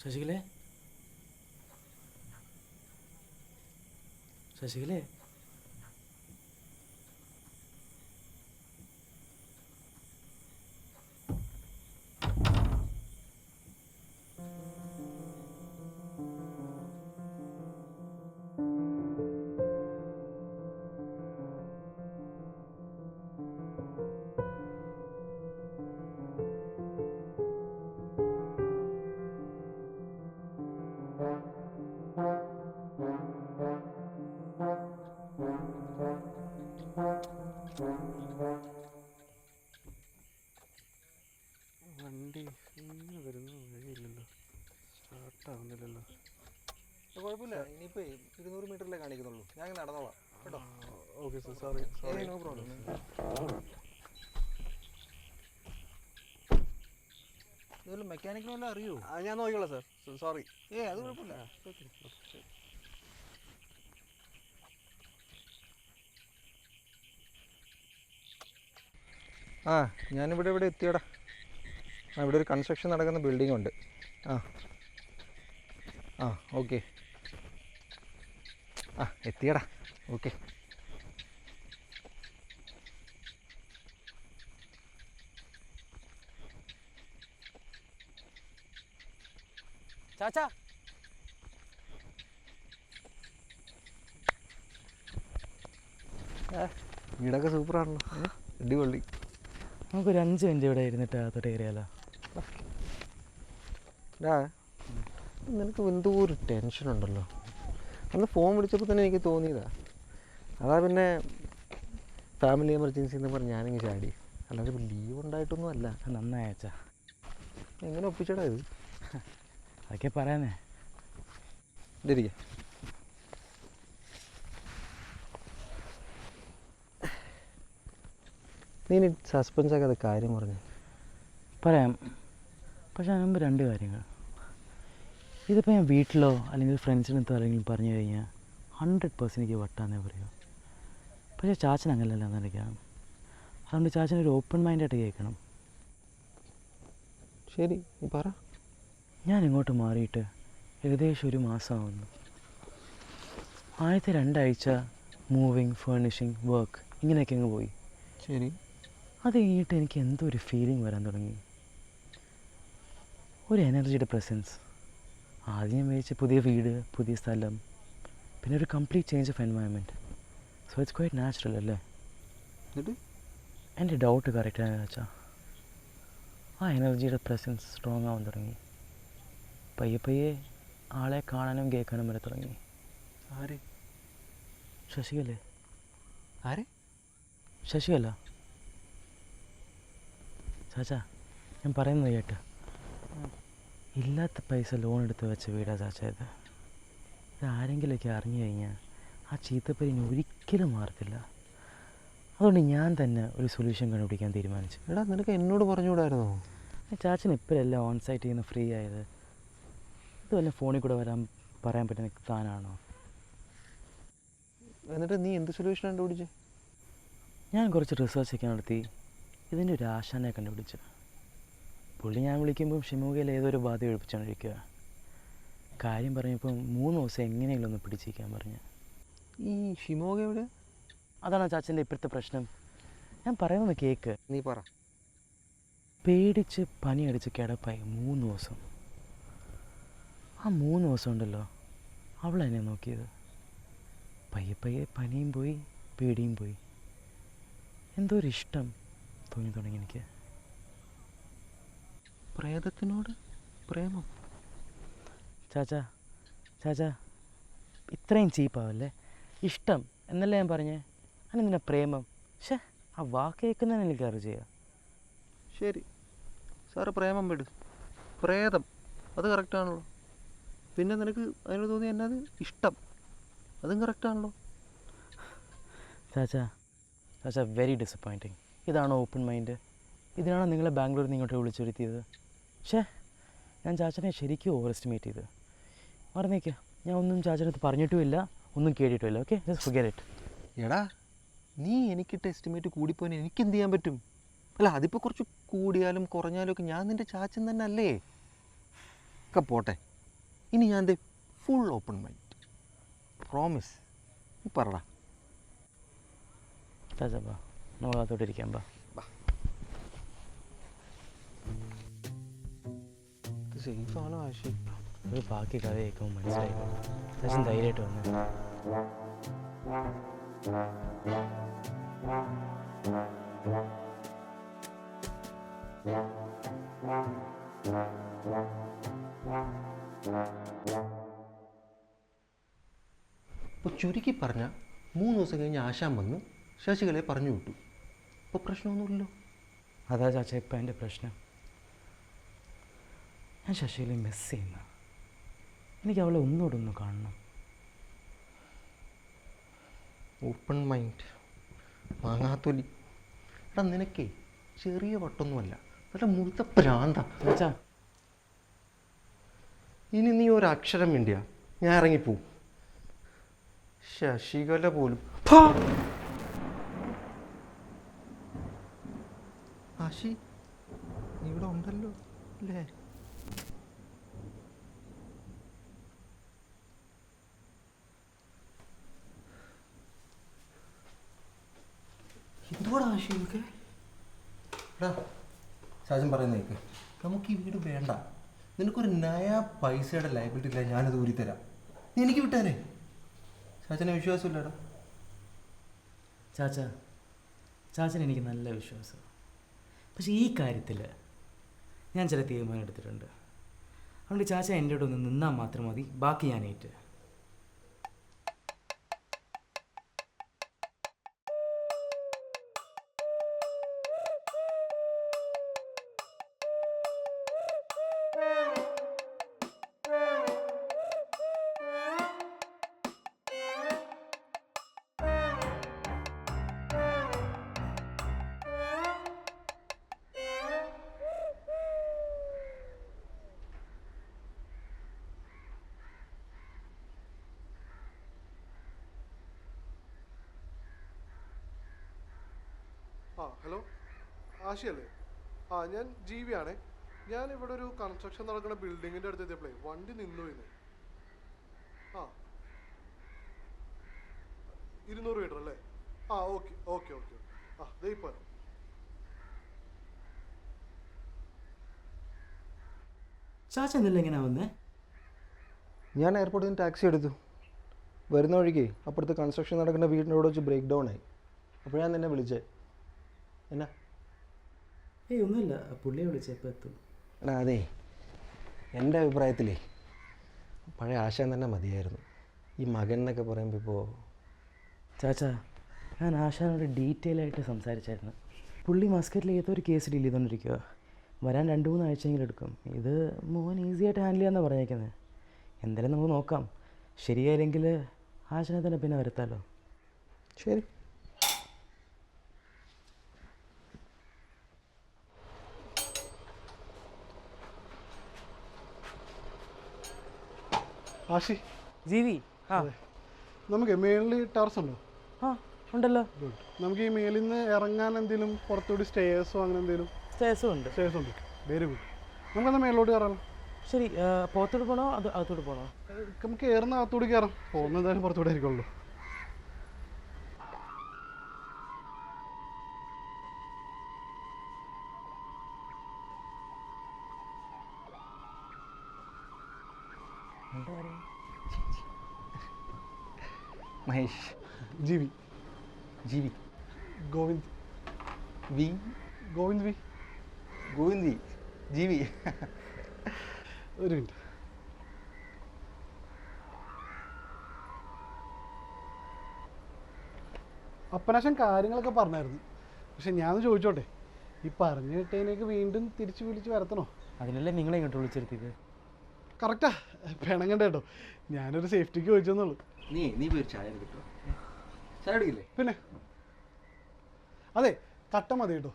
ശശികലേ ശശികലേ വണ്ടി ഇങ്ങനെ വരുന്ന വഴിയില്ലല്ലോ, സ്റ്റാർട്ടാവുന്നില്ലല്ലോ. കുഴപ്പമില്ല, ഇനിയിപ്പോൾ 200 മീറ്ററിലേ കാണിക്കുന്നുള്ളൂ. ഞാൻ നടന്നോളാം കേട്ടോ. Okay sir, sorry. No problem. ഇതുപോലെ മെക്കാനിക്കിന് വല്ലതും അറിയോ? ഞാൻ നോക്കിക്കോളാം സാർ, സോറി. അത് കുഴപ്പമില്ല. ഞാനിവിടെ എത്തിയടാ. ഇവിടെ ഒരു കൺസ്ട്രക്ഷൻ നടക്കുന്ന ബിൽഡിംഗ് ഉണ്ട്. ഓക്കെ. എത്തിയടാ. ഓക്കെ. ചാച്ചാ വീടൊക്കെ സൂപ്പറാണല്ലോ, അടിപൊളി. നമുക്കൊരു 5 മിനിറ്റ് ഇവിടെ ഇരുന്നിട്ട് അകത്തോട്ട് കയറിയാലോ? നിനക്ക് എന്തോ ഒരു ടെൻഷനുണ്ടല്ലോ. അന്ന് ഫോൺ വിളിച്ചപ്പോൾ തന്നെ എനിക്ക് തോന്നിയതാ. അതാ പിന്നെ ഫാമിലി എമർജൻസി എന്ന് പറഞ്ഞ് ഞാനിങ്ങ് ചാടി. അല്ലാതെ ലീവ് ഉണ്ടായിട്ടൊന്നും അല്ല. നന്നായി അച്ഛാ. എങ്ങനെ ഒപ്പിച്ചടാ ഇത്? അതൊക്കെ പറയാനേ. ഇതിരിക്കെ നീ സസ്പെൻസ് ആക്കാതെ കാര്യം പറഞ്ഞു. പറയാം, പക്ഷെ അതിന് മുമ്പ് 2 കാര്യങ്ങൾ. ഇതിപ്പോൾ ഞാൻ വീട്ടിലോ അല്ലെങ്കിൽ ഫ്രണ്ട്സിനടുത്തോ അല്ലെങ്കിൽ പറഞ്ഞു കഴിഞ്ഞാൽ 100% എനിക്ക് വട്ടാന്നേ പറയൂ. പക്ഷേ ചാച്ചൻ അങ്ങനെയല്ല എന്നറിയിക്കാം. അതുകൊണ്ട് ചാച്ചനൊരു ഓപ്പൺ മൈൻഡായിട്ട് കേൾക്കണം. ശരി, നീ പറ. ഞാൻ ഇങ്ങോട്ട് മാറിയിട്ട് ഏകദേശം 1 മാസമാവുന്നു. ആദ്യത്തെ 2 ആഴ്ച മൂവിങ്, ഫേർണിഷിങ്, വർക്ക് ഇങ്ങനെയൊക്കെ അങ്ങ് പോയി. ശരി. അത് കഴിഞ്ഞിട്ട് എനിക്ക് എന്തോ ഒരു ഫീലിംഗ് വരാൻ തുടങ്ങി, ഒരു എനർജിയുടെ പ്രസൻസ്. ആദ്യം വിചാരിച്ച പുതിയ വീട്, പുതിയ സ്ഥലം, പിന്നെ ഒരു complete change of environment. So it's quite natural അല്ലേ? എൻ്റെ ഡൗട്ട് കറക്റ്റാണ് വെച്ചാൽ ആ എനർജിയുടെ പ്രസൻസ് സ്ട്രോങ് ആവാൻ തുടങ്ങി. പയ്യെ ആളെ കാണാനും കേൾക്കാനും വരെ തുടങ്ങി. ആര്? ശശികലേ. ആര്? ശശികല. ചാച്ചാ, ഞാൻ പറയുന്നത് കേട്ട്. ഇല്ലാത്ത പൈസ ലോൺ എടുത്ത് വെച്ച വീടാ ചാച്ചാ ഇത്. ആരെങ്കിലുമൊക്കെ അറിഞ്ഞു കഴിഞ്ഞാൽ ആ ചീത്തപ്പേര് ഇനി ഒരിക്കലും മാറത്തില്ല. അതുകൊണ്ട് ഞാൻ തന്നെ ഒരു സൊല്യൂഷൻ കണ്ടുപിടിക്കാൻ തീരുമാനിച്ചു. എടാ, നിനക്ക് എന്നോട് പറഞ്ഞുകൂടായിരുന്നോ? ചാച്ചൻ ഇപ്പോഴെല്ലാം ഓൺ സൈറ്റ് ചെയ്യുന്ന ഫ്രീ ആയത്. ഇതുവല്ല ഫോണിൽ കൂടെ പറയാൻ പറ്റുന്ന താനാണോ? എന്നിട്ട് നീ എന്ത് സൊല്യൂഷൻ കണ്ടുപിടിച്ചേ? ഞാൻ കുറച്ച് റിസർച്ചൊക്കെ നടത്തി ഇതിൻ്റെ ഒരു ആശാനെ കണ്ടുപിടിച്ചു. പുള്ളി ഞാൻ വിളിക്കുമ്പം ഷിമോഗയിൽ ഏതൊരു ബാധ ഒഴിപ്പിച്ചുകൊണ്ടിരിക്കുക. കാര്യം പറഞ്ഞപ്പോൾ 3 ദിവസം എങ്ങനെയെങ്കിലും ഒന്ന് പിടിച്ചിരിക്കാൻ പറഞ്ഞു. ഈ ഷിമോഗ എവിടെ? അതാണ് ചാച്ചൻ്റെ ഇപ്പോഴത്തെ പ്രശ്നം. ഞാൻ പറയുന്നത് കേക്ക്. നീ പറ. പേടിച്ച് പനിയടിച്ച് കിടപ്പായി 3 ദിവസം. ആ 3 ദിവസം ഉണ്ടല്ലോ അവൾ എന്നെ നോക്കിയത്. പയ്യെ പനിയും പോയി, പേടിയും പോയി. എന്തോ ഒരു ഇഷ്ടം തോന്നി തുടങ്ങി എനിക്ക്. പ്രേതത്തിനോട് പ്രേമം? ചാച്ചാ ഇത്രയും ചീപ്പാവല്ലേ. ഇഷ്ടം എന്നല്ലേ ഞാൻ പറഞ്ഞേ, അതെന്തിനാ പ്രേമം? ആ വാക്ക് കേൾക്കുന്നതിന് എനിക്ക് അറിയാം. ശരി സാറ്, പ്രേമം വിട്. പ്രേതം അത് കറക്റ്റാണല്ലോ. പിന്നെ നിനക്ക് അതിനോട് തോന്നി എന്നത് ഇഷ്ടം, അതും കറക്റ്റാണല്ലോ. ചാച്ചാ വെരി ഡിസപ്പോയിൻറ്റിങ്. ഇതാണോ ഓപ്പൺ മൈൻഡ്? ഇതിനാണോ നിങ്ങളെ ബാംഗ്ലൂരിൽ നിന്ന് ഇങ്ങോട്ട് വിളിച്ചു വരുത്തിയത്? ഞാൻ ചാച്ചനെ ശരിക്കും ഓവർ എസ്റ്റിമേറ്റ് ചെയ്ത്. മറന്നേക്കുക, ഞാൻ ഒന്നും ചാച്ചനടുത്ത് പറഞ്ഞിട്ടുമില്ല, ഒന്നും കേട്ടിട്ടുമില്ല. Okay, just forget it. എടാ, നീ എനിക്കിട്ട് എസ്റ്റിമേറ്റ് കൂടിപ്പോയി എനിക്ക് എന്ത് ചെയ്യാൻ പറ്റും? അല്ല, അതിപ്പോൾ കുറച്ച് കൂടിയാലും കുറഞ്ഞാലും ഒക്കെ ഞാൻ നിൻ്റെ ചാച്ചൻ തന്നെ അല്ലേ? ഒക്കെ പോട്ടെ. ഇനി ഞാൻ ഫുൾ ഓപ്പൺ മൈൻഡ്. പ്രോമിസ്. പറടാ. ചാച്ചാ ബാ, നമ്മളകത്തോട്ടിരിക്കാം ബാ. സേഫാണോ ആശി? ഒരു ബാക്കി കഥ കേൾക്കുമ്പോൾ മനസ്സിലായി. ചാച്ചൻ ധൈര്യമായിട്ട് വന്നു. ഇപ്പോൾ ചുരുക്കി പറഞ്ഞാൽ 3 ദിവസം കഴിഞ്ഞ് ആശാൻ വന്ന് ശശികളെ പറഞ്ഞു വിട്ടു. ഇപ്പോൾ പ്രശ്നമൊന്നുമില്ലല്ലോ. അതാ ചാച്ച ഇപ്പം എൻ്റെ പ്രശ്നം. ഞാൻ ശശികലെ മിസ് ചെയ്യുന്ന. എനിക്ക് അവളെ ഒന്നുകൂടെ കാണണം. ഓപ്പൺ മൈൻഡ്, മാങ്ങാത്തൊലി. എടാ നിനക്കേ ചെറിയ വട്ടൊന്നുമല്ല, നല്ല മുഴുത്ത പ്രാന്ത. ചാച്ചാ ഇനി നീ ഒരക്ഷരം വേണ്ടിയാ ഞാൻ ഇറങ്ങിപ്പോവും. ശശികല പോലും. ആശി നീ ഇവിടെ ഉണ്ടല്ലോ അല്ലേ? എന്തുവാടാ ആശി ഇതൊക്കെ? എടാ ചാച്ചൻ പറയുന്നേക്ക്, നമുക്ക് ഈ വീട് വേണ്ട. നിനക്കൊരു നയ പൈസയുടെ ലൈബിലിറ്റി ഇല്ല, ഞാനത് ഊരിത്തരാം. നീ എനിക്ക് വിട്ടാനേ. ചാച്ചനെ വിശ്വാസമില്ലടാ. ചാച്ചൻ എനിക്ക് നല്ല വിശ്വാസം. പക്ഷേ ഈ കാര്യത്തിൽ ഞാൻ ചില തീരുമാനം എടുത്തിട്ടുണ്ട്. അതുകൊണ്ട് ചാച്ച എൻ്റെ കൂടെ ഒന്ന് നിന്നാൽ മാത്രം മതി, ബാക്കി ഞാൻ ഏറ്റ്. ഹലോ, ആശയല്ലേ? ഞാൻ ജീവി ആണേ. ഞാൻ ഇവിടെ ഒരു കൺസ്ട്രക്ഷൻ നടക്കുന്ന ബിൽഡിങ്ങിൻ്റെ അടുത്ത് എത്തിയപ്പോഴേ വണ്ടി നിന്നു ഇന്ന്. 200 മീറ്റർ അല്ലേ? Okay okay okay. ദേ ഇപ്പോൾ ചാച്ച എന്നല്ല എങ്ങനെയാ വന്നേ? ഞാൻ എയർപോർട്ടിൽ നിന്ന് ടാക്സി എടുത്തു. വരുന്ന വഴിക്ക് അപ്പുറത്ത് കൺസ്ട്രക്ഷൻ നടക്കുന്ന വീടിൻ്റെ അവിടെ വെച്ച് ബ്രേക്ക് ഡൗൺ ആയി. അപ്പോഴാണ് നിന്നെ വിളിച്ചേ. എന്നാ? ഒന്നുമില്ല, പുള്ളിയെ വിളിച്ചപ്പോൾ എത്തും. എടാ അതെ, എൻ്റെ അഭിപ്രായത്തിലേ പഴയ ആശാൻ തന്നെ മതിയായിരുന്നു. ഈ മകൻ എന്നൊക്കെ പറയുമ്പോൾ ഇപ്പോൾ ചാച്ചാ, ഞാൻ ആശാനോട് ഡീറ്റെയിൽ ആയിട്ട് സംസാരിച്ചായിരുന്നു. പുള്ളി മസ്കറ്റിൽ ഏതൊരു കേസ് ഡീൽ ചെയ്തുകൊണ്ടിരിക്കുക. വരാൻ 2-3 ആഴ്ചയെങ്കിലും എടുക്കും. ഇത് മോൻ ഈസി ആയിട്ട് ഹാൻഡിൽ ചെയ്യാമെന്നാണ് പറഞ്ഞേക്കുന്നത്. എന്തായാലും നമുക്ക് നോക്കാം. ശരിയായില്ലെങ്കിൽ ആശാനെ തന്നെ പിന്നെ വരുത്താമല്ലോ. ശരി. ആശി ജീവി, നമുക്ക് മേളിൽ ടെറസ് ഉണ്ടോ? ഉണ്ടല്ലോ. ഗുഡ്. നമുക്ക് ഈ മേളിൽ നിന്ന് ഇറങ്ങാൻ എന്തെങ്കിലും പുറത്തോട്ട് സ്റ്റേഴ്സോ അങ്ങനെ എന്തെങ്കിലും? സ്റ്റേഴ്സും ഉണ്ട്. സ്റ്റേഴ്സ് ഉണ്ട്. Very good. നമുക്കെന്നാൽ മേളിലോട്ട് കയറാമല്ലോ. ശരി, പുറത്തോട്ട് പോകണോ അത് അകത്തോട്ട് പോകണോ? നമുക്ക് കയറുന്ന അകത്തോട്ട് കയറാം. പോകുന്ന എന്തായാലും പുറത്തോട്ട് ആയിരിക്കുള്ളൂ. Mahesh. G V. G V. Govind V. Govind V. Govind V. G V. ഒരു മിനിറ്റ്. അപ്പനാശൻ കാര്യങ്ങളൊക്കെ പറഞ്ഞായിരുന്നു. പക്ഷെ ഞാൻ ചോദിച്ചോട്ടെ, ഈ പറഞ്ഞു കിട്ടതിനേക്ക് വീണ്ടും തിരിച്ച് വിളിച്ച് വരത്തണോ? അതിനല്ലേ നിങ്ങളെ ഇങ്ങോട്ട് വിളിച്ചെടുത്തിയത്? കറക്റ്റാ, പിണങ്ങണ്ട കേട്ടോ. ഞാനൊരു സേഫ്റ്റിക്ക് ചോദിച്ചെന്നുള്ളൂ. നീ പോയി ചായ കിട്ടോ? ചായ എടുക്കില്ലേ? പിന്നെ അതെ, കട്ട മതി കേട്ടോ.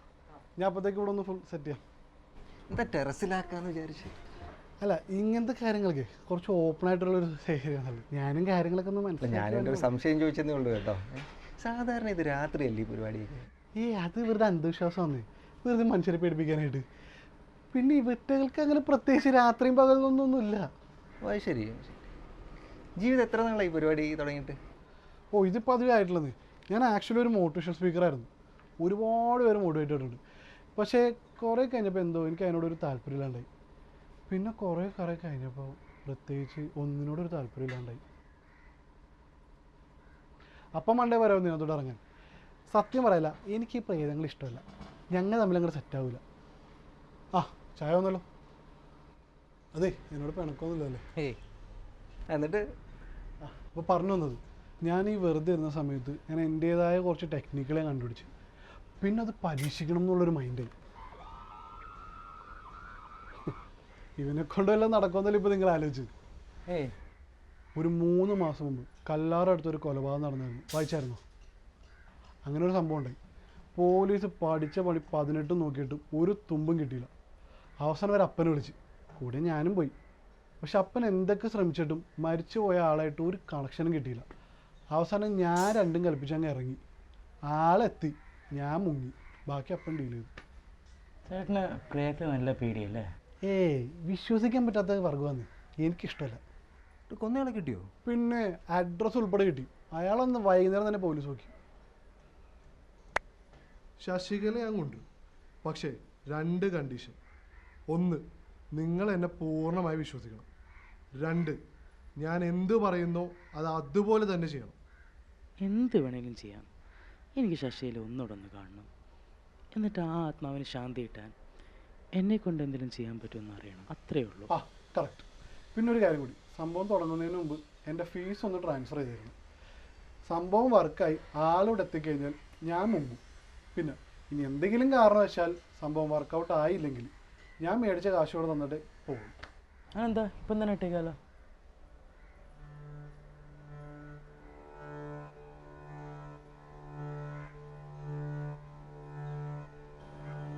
ഞാൻ അപ്പോഴത്തേക്ക് ഇവിടെ ഒന്ന് ഫുൾ സെറ്റ് ചെയ്യാം. എന്താ ടെറസിലാക്കാന്ന് വിചാരിച്ചു? അല്ല, ഇങ്ങനത്തെ കാര്യങ്ങളൊക്കെ കുറച്ച് ഓപ്പൺ ആയിട്ടുള്ളൊരു ഏരിയ ആണല്ലോ. ഞാനും കാര്യങ്ങളൊക്കെ ഒന്ന് മനസ്സിലാക്കി. ഞാനെൻ്റെ ഒരു സംശയം ചോദിച്ചതേ ഉള്ളൂ കേട്ടോ. സാധാരണ ഇത് രാത്രിയല്ലേ ഈ പരിപാടിയൊക്കെ? അത് വെറുതെ അന്ധവിശ്വാസമാണ്, വെറുതെ മനുഷ്യരെ പേടിപ്പിക്കാനായിട്ട്. പിന്നെ ഇവറ്റകൾക്ക് അങ്ങനെ പ്രത്യേകിച്ച് രാത്രിയും പകലൊന്നുമില്ല. ഓ അത് ശരി. ജീവിതം എത്ര നാളായി പരിപാടി തുടങ്ങിയിട്ട്? ഓ ഇതിപ്പോൾ അധികം ആയിട്ടുള്ളത്. ഞാൻ ആക്ച്വലി ഒരു മോട്ടിവേഷൻ സ്പീക്കറായിരുന്നു. ഒരുപാട് പേര് മോട്ടിവേറ്റ് ചെയ്തിട്ടുണ്ട്. പക്ഷേ കുറേ കഴിഞ്ഞപ്പോൾ എന്തോ എനിക്ക് അതിനോടൊരു താല്പര്യമില്ലാണ്ടായി. പിന്നെ കുറേ കഴിഞ്ഞപ്പോൾ പ്രത്യേകിച്ച് ഒന്നിനോടൊരു താല്പര്യമില്ലാണ്ടായി. അപ്പം മണ്ടേ പറയാം ഇതിനകത്തോട്ട് ഇറങ്ങാൻ. സത്യം പറയില്ല, എനിക്ക് ഈ പ്രേതങ്ങൾ ഇഷ്ടമല്ല. ഞങ്ങൾ തമ്മിൽ അങ്ങോട്ട് സെറ്റാവില്ല. ആ ചായ വന്നല്ലോ. അതെ എന്നോട് പിണക്കൊന്നുമില്ലല്ലേ? ഏയ് എന്നിട്ട് അപ്പോൾ പറഞ്ഞു വന്നത്, ഞാൻ ഈ വെറുതെ ഇരുന്ന സമയത്ത് ഞാൻ എൻ്റേതായ കുറച്ച് ടെക്നിക്കുകൾ ഞാൻ കണ്ടുപിടിച്ച് പിന്നെ അത് പരീക്ഷിക്കണം എന്നുള്ളൊരു മൈൻഡായി. ഇവനെ കൊണ്ടുവല്ലാം നടക്കുമെന്നല്ലേ ഇപ്പോൾ നിങ്ങൾ ആലോചിച്ചത്. ഏയ് ഒരു 3 മാസം മുമ്പ് കല്ലാറടുത്തൊരു കൊലപാതകം നടന്നായിരുന്നു. വായിച്ചായിരുന്നോ? അങ്ങനെ ഒരു സംഭവം ഉണ്ടായി. പോലീസ് പഠിച്ച പണി 18 നോക്കിയിട്ടും ഒരു തുമ്പും കിട്ടിയില്ല. അവസാനം ഒരു അപ്പനെ വിളിച്ച്, കൂടെ ഞാനും പോയി. പക്ഷെ അപ്പൻ എന്തൊക്കെ ശ്രമിച്ചിട്ടും മരിച്ചു പോയ ആളായിട്ട് ഒരു കണക്ഷനും കിട്ടിയില്ല. അവസാനം ഞാൻ രണ്ടും കൽപ്പിച്ച് അങ്ങ് ഇറങ്ങി. ആളെത്തി, ഞാൻ മുങ്ങി, ബാക്കി അപ്പൻ ഡീൽ ചെയ്തു. ചേട്ടന് പ്രേതത്തെ നല്ല പേടിയല്ലേ? ഏയ് വിശ്വസിക്കാൻ പറ്റാത്ത വർഗ്ഗമാണ്. എനിക്കിഷ്ടമല്ല. കൊന്നയാളെ കിട്ടിയോ? പിന്നെ അഡ്രസ്സ് ഉൾപ്പെടെ കിട്ടി. അയാളൊന്ന് വൈകുന്നേരം തന്നെ പോലീസ് നോക്കി. ശശികല ഞാൻ കൊണ്ടുവരും, പക്ഷേ 2 കണ്ടീഷൻ. 1, നിങ്ങൾ എന്നെ പൂർണ്ണമായി വിശ്വസിക്കണം. 2, ഞാൻ എന്ത് പറയുന്നോ അത് അതുപോലെ തന്നെ ചെയ്യണം. എന്ത് വേണേലും ചെയ്യാം. എനിക്ക് ശശിയിൽ ഒന്നുകൂടെ കാണണം. എന്നിട്ട് ആ ആത്മാവിന് ശാന്തി കിട്ടാൻ എന്നെക്കൊണ്ട് എന്തെങ്കിലും ചെയ്യാൻ പറ്റുമെന്ന് അറിയണം. അത്രയേ ഉള്ളൂ. ആ കറക്റ്റ്. പിന്നെ ഒരു കാര്യം കൂടി, സംഭവം തുടങ്ങുന്നതിന് മുമ്പ് എൻ്റെ ഫീസ് ഒന്ന് ട്രാൻസ്ഫർ ചെയ്തിരുന്നു. സംഭവം വർക്കായി ആളിവിടെ എത്തിക്കഴിഞ്ഞാൽ ഞാൻ മുങ്ങും. പിന്നെ ഇനി എന്തെങ്കിലും കാരണവശാൽ സംഭവം വർക്കൗട്ട് ആയില്ലെങ്കിൽ ഞാൻ മേടിച്ച കാശോടെ തന്നിട്ട് പോകും. അതെന്താ ഇപ്പം തന്നെ ഇട്ടേക്കാലോ?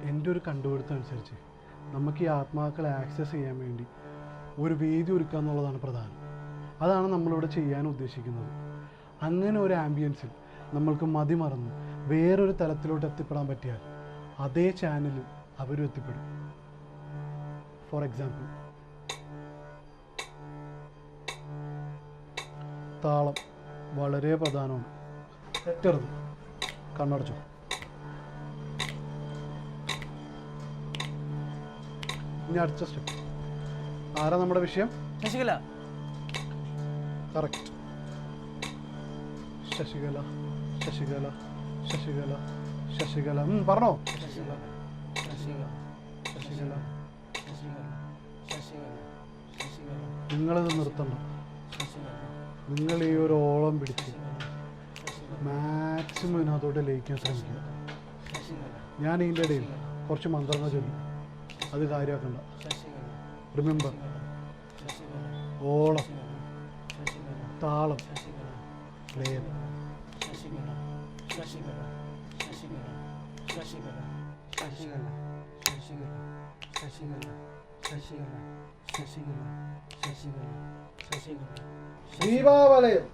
എൻ്റെ ഒരു കണ്ടുപിടുത്തം അനുസരിച്ച് നമുക്ക് ഈ ആത്മാക്കളെ ആക്സസ് ചെയ്യാൻ വേണ്ടി ഒരു വേദി ഒരുക്കുക എന്നുള്ളതാണ് പ്രധാനം. അതാണ് നമ്മളിവിടെ ചെയ്യാൻ ഉദ്ദേശിക്കുന്നത്. അങ്ങനെ ഒരു ആംബിയൻസിൽ നമ്മൾക്ക് മതിമറന്ന് വേറൊരു തലത്തിലോട്ട് എത്തിപ്പെടാൻ പറ്റിയാൽ അതേ ചാനലിൽ അവരും എത്തിപ്പെടും. ഫോർ എക്സാമ്പിൾ, താളം വളരെ പ്രധാനമാണ്. തെറ്റരുത്. കണ്ണടച്ചോ. ഇനി അടുത്ത സ്റ്റെപ്പ്. ആരാ നമ്മുടെ വിഷയം? ശശികല. കറക്റ്റ്. ശശികല ശശികല ശശികല ശശികല. പറഞ്ഞോ. ശശികല. നിങ്ങളിത് നിർത്തണ്ട. നിങ്ങൾ ഈ ഒരു ഓളം പിടിച്ച് മാക്സിമം ഇതിനകത്തോട്ട് ലയിക്കാൻ ശ്രമിക്കുക. ഞാൻ ഇതിൻ്റെ ഇടയിൽ കുറച്ച് മന്ത്രങ്ങൾ ചൊല്ലും, അത് കാര്യമാക്കണ്ട. റിമെമ്പർ, ഓളം, താളം, ലയം. ദീപാവലയം,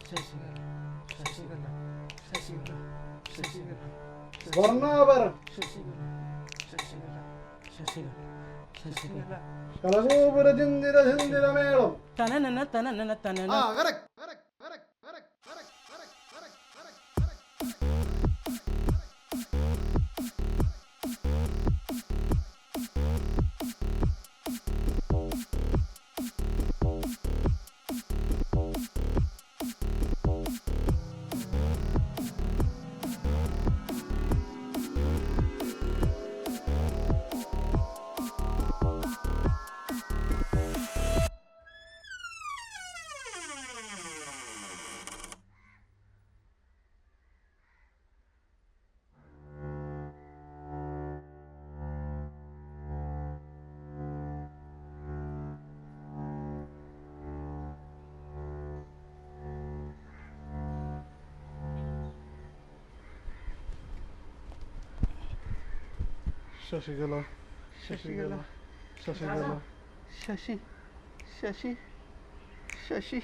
വർണ്ണാഭരണം, കലഗോപുര ചിന്തിര ചിന്തിരമേളം. ശശികല ശശികല ശശികല ശശി ശശി ശശി.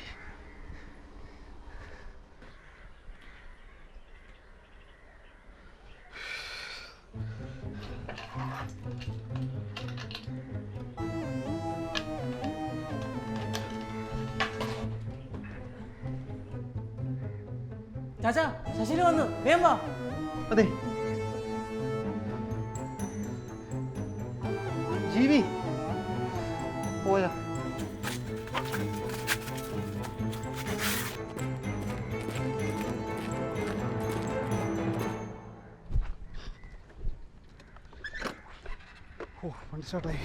ചാച്ചാ ശശിന് വന്നു വേഗം വാ. അതെ ജീവി പോയാ ഓ വണ്ടി സ്റ്റാർട്ടായി.